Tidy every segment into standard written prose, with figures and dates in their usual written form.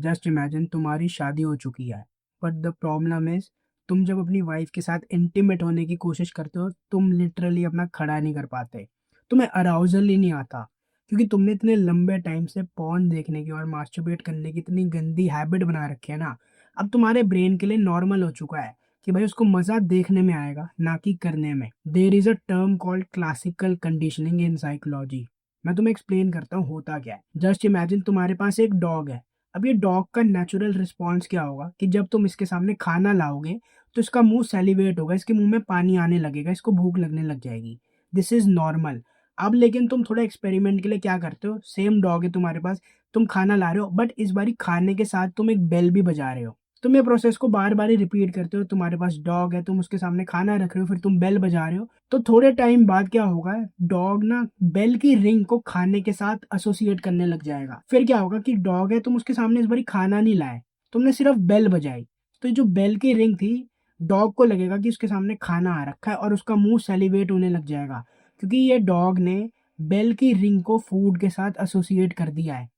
Just imagine तुम्हारी शादी हो चुकी है, बट द प्रॉब्लम इज तुम जब अपनी वाइफ के साथ इंटीमेट होने की कोशिश करते हो, तुम लिटरली अपना खड़ा नहीं कर पाते। तुम्हें अराउजल ही नहीं आता, क्योंकि तुमने इतने लंबे टाइम से पॉर्न देखने की और मास्टरबेट करने की इतनी गंदी हैबिट बना रखी है ना। अब तुम्हारे ब्रेन के लिए नॉर्मल हो चुका है कि भाई उसको मजा देखने में आएगा, ना कि करने में। There is a term called classical conditioning in psychology. मैं तुम्हें एक्सप्लेन करता हूँ होता क्या है। जस्ट इमेजिन तुम्हारे पास एक डॉग है। अब ये डॉग का नेचुरल रिस्पॉन्स क्या होगा कि जब तुम इसके सामने खाना लाओगे तो इसका मुंह सेलिब्रेट होगा, इसके मुंह में पानी आने लगेगा, इसको भूख लगने लग जाएगी। This is normal. अब लेकिन तुम थोड़ा एक्सपेरिमेंट के लिए क्या करते हो, सेम डॉग है तुम्हारे पास, तुम खाना ला रहे हो, बट इस बारी खाने के साथ तुम एक बेल भी बजा रहे हो। तुम ये प्रोसेस को बार बार ही रिपीट करते हो। तुम्हारे पास डॉग है, तुम उसके सामने खाना रख रहे हो, फिर तुम बेल बजा रहे हो। तो थोड़े टाइम बाद क्या होगा, डॉग ना बेल की रिंग को खाने के साथ एसोसिएट करने लग जाएगा। फिर क्या होगा कि डॉग है, तुम उसके सामने इस बारी खाना नहीं लाए, तुमने सिर्फ बेल बजाई। तो ये जो बेल की रिंग थी, डॉग को लगेगा कि उसके सामने खाना आ रखा है और उसका मुंह सेलिब्रेट होने लग जाएगा, क्योंकि ये डॉग ने बेल की रिंग को फूड के साथ एसोसिएट कर दिया है।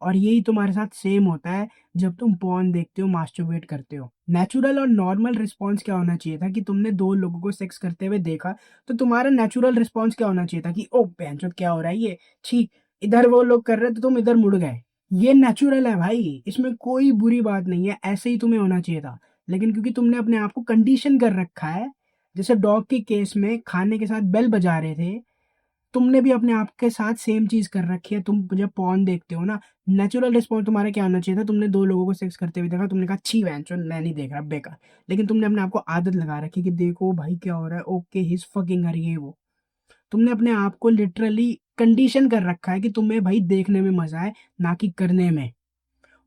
और यही तुम्हारे साथ सेम होता है जब तुम पॉर्न देखते हो, मास्टरबेट करते हो। नेचुरल और नॉर्मल रिस्पॉन्स क्या होना चाहिए था कि तुमने दो लोगों को सेक्स करते हुए देखा, तो तुम्हारा नेचुरल रिस्पॉन्स क्या होना चाहिए था कि ओ भैंचोद क्या हो रहा है ये, छी। इधर वो लोग कर रहे थे, तुम इधर मुड़ गए। ये नेचुरल है भाई, इसमें कोई बुरी बात नहीं है, ऐसे ही तुम्हें होना चाहिए था। लेकिन क्योंकि तुमने अपने आप को कंडीशन कर रखा है, जैसे डॉग के केस में खाने के साथ बेल बजा रहे थे, तुमने भी अपने आप के साथ सेम चीज कर रखी है। तुम जब पॉर्न देखते हो ना, नेचुरल रिस्पॉन्स तुम्हारा क्या होना चाहिए था, तुमने दो लोगों को सेक्स करते हुए देखा, तुमने कहा छी वैंचो मैं नहीं देख रहा, बेकार। लेकिन तुमने अपने आप को आदत लगा रखी कि देखो भाई क्या हो रहा है, ओके हिज फकिंग हर, ये वो। तुमने अपने आप को लिटरली कंडीशन कर रखा है कि तुम्हें भाई देखने में मजा है, ना कि करने में।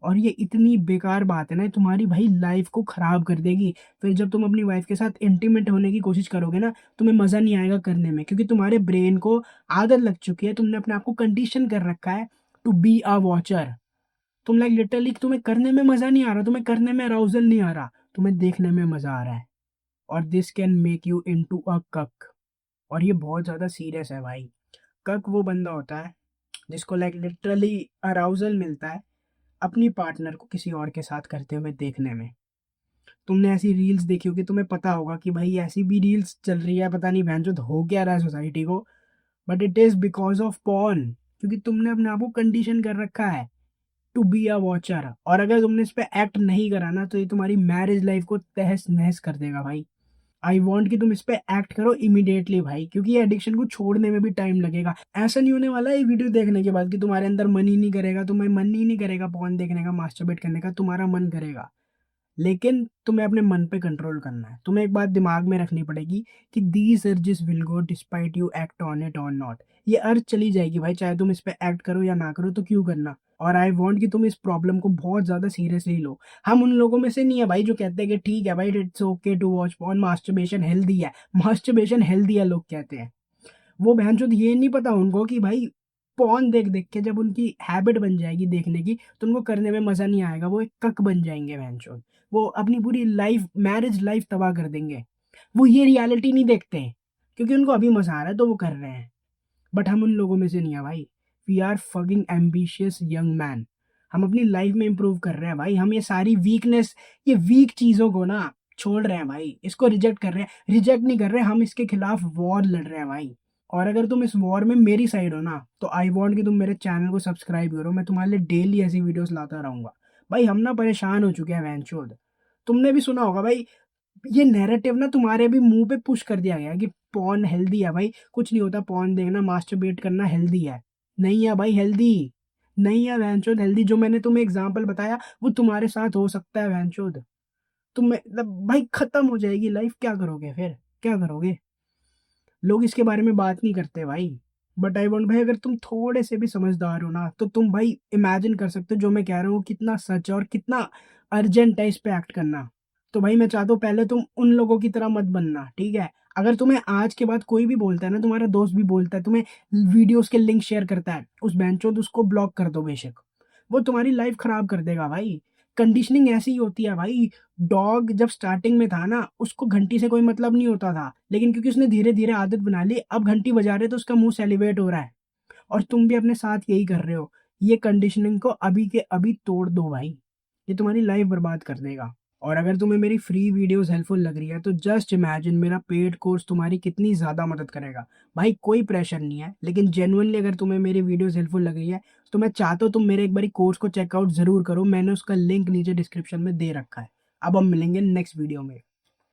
और ये इतनी बेकार बात है ना, ये तुम्हारी भाई लाइफ को खराब कर देगी। फिर जब तुम अपनी वाइफ के साथ इंटीमेट होने की कोशिश करोगे ना, तुम्हें मजा नहीं आएगा करने में, क्योंकि तुम्हारे ब्रेन को आदत लग चुकी है, तुमने अपने आप को कंडीशन कर रखा है टू बी अ वॉचर। तुम लाइक लिटरली, तुम्हें करने में मजा नहीं आ रहा, तुम्हें करने में अराउजल नहीं आ रहा, तुम्हें देखने में मजा आ रहा है। और this can make you into a कक। और ये बहुत ज्यादा सीरियस है भाई। कक वो बंदा होता है जिसको लाइक लिटरली अराउजल मिलता है अपनी पार्टनर को किसी और के साथ करते हुए देखने में। तुमने ऐसी रील्स देखी होगी, तुम्हें पता होगा कि भाई ऐसी भी रील्स चल रही है, पता नहीं बहन जो हो क्या रहा है सोसाइटी को। But it is because of porn, क्योंकि तुमने अपने आप को कंडीशन कर रखा है टू बी अ वॉचर। और अगर तुमने इस पे एक्ट नहीं करा ना, तो ये तुम्हारी मैरिज लाइफ को तहस नहस कर देगा भाई। आई वॉन्ट कि तुम इस पे एक्ट करो इमीडिएटली भाई, क्योंकि ये एडिक्शन को छोड़ने में भी टाइम लगेगा। ऐसा नहीं होने वाला है ये वीडियो देखने के बाद कि तुम्हारे अंदर मन ही नहीं करेगा, तुम्हें मन ही नहीं करेगा पॉर्न देखने का, मास्टरबेट करने का, तुम्हारा मन करेगा। लेकिन तुम्हें अपने मन पे कंट्रोल करना है। तुम्हें एक बात दिमाग में रखनी पड़ेगी कि these urges will go despite you act on it और नॉट। ये अर्ज चली जाएगी भाई, चाहे तुम इस पे एक्ट करो या ना करो, तो क्यों करना। और आई वॉन्ट कि तुम इस प्रॉब्लम को बहुत ज्यादा सीरियसली लो। हम उन लोगों में से नहीं है भाई जो कहते हैं कि ठीक है भाई, it's okay to watch porn, masturbation healthy है, मास्टरबेशन हेल्दी है लोग कहते हैं। वो बहनचोद ये नहीं पता उनको कि भाई पॉर्न देख देख के जब उनकी हैबिट बन जाएगी देखने की, तो उनको करने में मजा नहीं आएगा, वो एक कक बन जाएंगे बहनचोद। वो अपनी पूरी लाइफ, मैरिज लाइफ तबाह कर देंगे। वो ये रियलिटी नहीं देखते हैं, क्योंकि उनको अभी मजा आ रहा है तो वो कर रहे हैं। बट हम उन लोगों में से नहीं है भाई। We are fucking ambitious young man. हम अपनी लाइफ में इंप्रूव कर रहे हैं भाई। हम ये सारी वीकनेस, ये वीक चीजों को ना छोड़ रहे हैं भाई, इसको रिजेक्ट कर रहे हैं। रिजेक्ट नहीं कर रहे, हम इसके खिलाफ वॉर लड़ रहे हैं भाई। और अगर तुम इस वॉर में मेरी साइड हो ना, तो आई वॉन्ट कि तुम मेरे चैनल को सब्सक्राइब करो। मैं तुम्हारे लिए डेली ऐसी वीडियोस लाता रहूंगा। भाई हम ना परेशान हो चुके हैं वैंचोद। तुमने भी सुना होगा भाई, ये नैरेटिव ना तुम्हारे भी मुंह पे पुश कर दिया गया है कि पॉर्न हेल्दी है भाई, कुछ नहीं होता पॉर्न देखना, मास्टरबेट करना हेल्दी है। नहीं है भाई हेल्दी, नहीं है वैंचोद हेल्दी। जो मैंने तुम्हें एग्जांपल बताया वो तुम्हारे साथ हो सकता है वैंचोद। तुम मतलब भाई खत्म हो जाएगी लाइफ, क्या करोगे फिर, क्या करोगे। लोग इसके बारे में बात नहीं करते भाई। बट आई वॉन्ट भाई, अगर तुम थोड़े से भी समझदार हो ना, तो तुम भाई इमेजिन कर सकते हो जो मैं कह रहा हूँ कितना सच है और कितना अर्जेंट है इस पे एक्ट करना। तो भाई मैं चाहता हूँ पहले तुम उन लोगों की तरह मत बनना, ठीक है। अगर तुम्हें आज के बाद कोई भी बोलता है ना, तुम्हारा दोस्त भी बोलता है, तुम्हें वीडियोस के लिंक शेयर करता है, उस बेंचोद उसको ब्लॉक कर दो बेशक। वो तुम्हारी लाइफ खराब कर देगा भाई। कंडीशनिंग ऐसी ही होती है भाई। डॉग जब स्टार्टिंग में था ना, उसको घंटी से कोई मतलब नहीं होता था, लेकिन क्योंकि उसने धीरे धीरे आदत बना ली, अब घंटी बजा रहे तो उसका मुंह सेलिब्रेट हो रहा है। और तुम भी अपने साथ यही कर रहे हो। ये कंडीशनिंग को अभी के अभी तोड़ दो भाई, ये तुम्हारी लाइफ बर्बाद कर देगा। और अगर तुम्हें मेरी फ्री वीडियोस हेल्पफुल लग रही है तो जस्ट इमेजिन मेरा पेड कोर्स तुम्हारी कितनी ज़्यादा मदद करेगा। भाई कोई प्रेशर नहीं है, लेकिन जेन्युइनली अगर तुम्हें मेरी वीडियोस हेल्पफुल लग रही है तो मैं चाहता हूँ तुम मेरे एक बारी कोर्स को चेकआउट ज़रूर करो, मैंने उसका लिंक नीचे डिस्क्रिप्शन में दे रखा है। अब हम मिलेंगे नेक्स्ट वीडियो में।